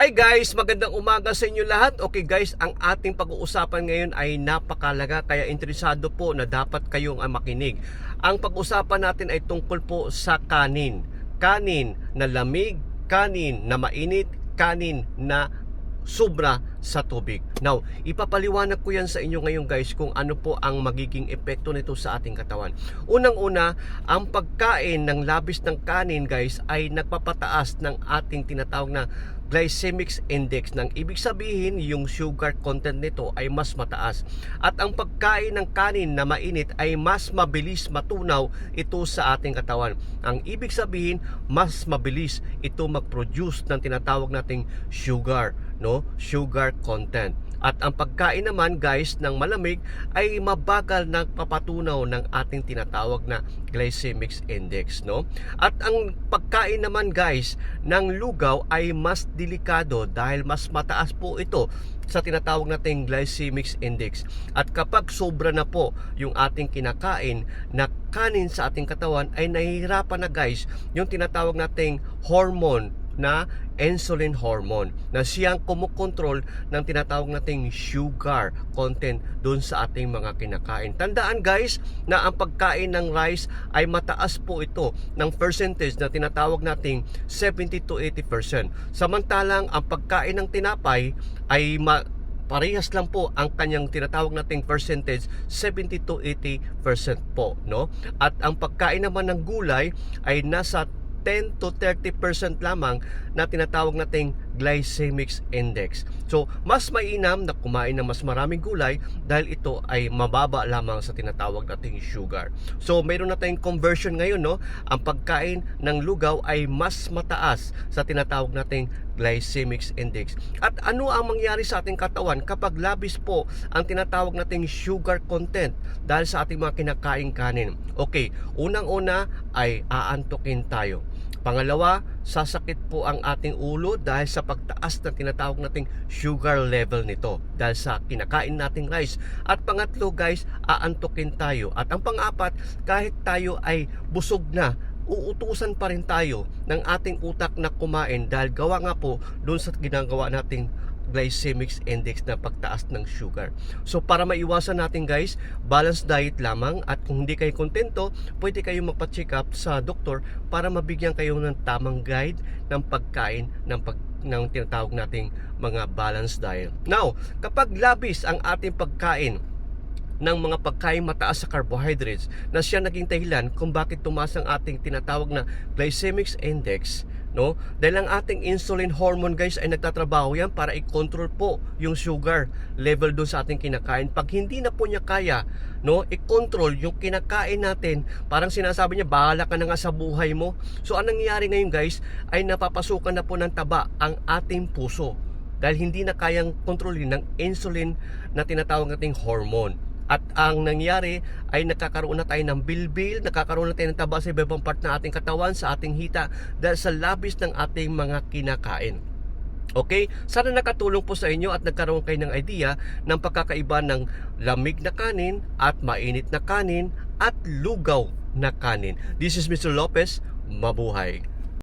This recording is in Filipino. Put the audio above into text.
Hi guys, magandang umaga sa inyo lahat. Okay guys, ang ating pag-uusapan ngayon ay napakalaga kaya interesado po na dapat kayong makinig. Ang pag-uusapan natin ay tungkol po sa kanin. Kanin na lamig, kanin na mainit, kanin na sobra sa tubig. Now, ipapaliwanag ko yan sa inyo ngayon guys kung ano po ang magiging epekto nito sa ating katawan. Unang-una, ang pagkain ng labis ng kanin guys ay nagpapataas ng ating tinatawag na glycemic index, nang ibig sabihin yung sugar content nito ay mas mataas. At ang pagkain ng kanin na mainit ay mas mabilis matunaw ito sa ating katawan. Ang ibig sabihin, mas mabilis ito mag-produce ng tinatawag nating sugar, no? Sugar content. At ang pagkain naman guys ng malamig ay mabagal na papatunaw ng ating tinatawag na glycemic index, no? At ang pagkain naman guys ng lugaw ay mas delikado dahil mas mataas po ito sa tinatawag nating glycemic index. At kapag sobra na po yung ating kinakain na kanin sa ating katawan ay nahihirapan na guys yung tinatawag nating hormone na insulin hormone na siyang kumukontrol ng tinatawag nating sugar content doon sa ating mga kinakain. Tandaan guys na ang pagkain ng rice ay mataas po ito ng percentage na tinatawag nating 70 to 80%. Samantalang ang pagkain ng tinapay ay parehas lang po ang kanyang tinatawag nating percentage, 70 to 80% po, no? At ang pagkain naman ng gulay ay nasa 10 to 30% lamang na tinatawag nating glycemic index. So, mas mainam na kumain ng mas maraming gulay dahil ito ay mababa lamang sa tinatawag nating sugar. So, mayroon na tayong conversion ngayon, no? Ang pagkain ng lugaw ay mas mataas sa tinatawag nating glycemic index. At ano ang mangyari sa ating katawan kapag labis po ang tinatawag nating sugar content dahil sa ating mga kinakain kanin? Okay, unang-una ay aantukin tayo. Pangalawa, sasakit po ang ating ulo dahil sa pagtaas na tinatawag nating sugar level nito dahil sa kinakain nating rice. At pangatlo guys, aantukin tayo. At ang pang-apat, kahit tayo ay busog na, uutusan pa rin tayo ng ating utak na kumain dahil gawa nga po doon sa ginagawa nating glycemic index na pagtaas ng sugar. So para maiwasan natin guys, balanced diet lamang, at kung hindi kayo kontento, pwede kayong magpa-check up sa doktor para mabigyan kayo ng tamang guide ng pagkain ng tinatawag nating mga balanced diet. Now, kapag labis ang ating pagkain ng mga pagkain mataas sa carbohydrates na siya naging dahilan kung bakit tumaas ang ating tinatawag na glycemic index, no? Dahil ang ating insulin hormone guys ay nagtatrabaho yan para i-control po yung sugar level doon sa ating kinakain. Pag hindi na po niya kaya, no, i-control yung kinakain natin, parang sinasabi niya, bahala ka na nga sa buhay mo. So anong nangyayari ngayon guys ay napapasukan na po ng taba ang ating puso dahil hindi na kayang kontrolin ng insulin na tinatawag nating hormone. At ang nangyari ay nagkakaroon na tayo ng bilbil, nagkakaroon na tayo ng taba sa ibang part ng ating katawan, sa ating hita, dahil sa labis ng ating mga kinakain. Okay? Sana nakatulong po sa inyo at nagkaroon kayo ng idea ng pagkakaiba ng lamig na kanin at mainit na kanin at lugaw na kanin. This is Mr. Lopez. Mabuhay!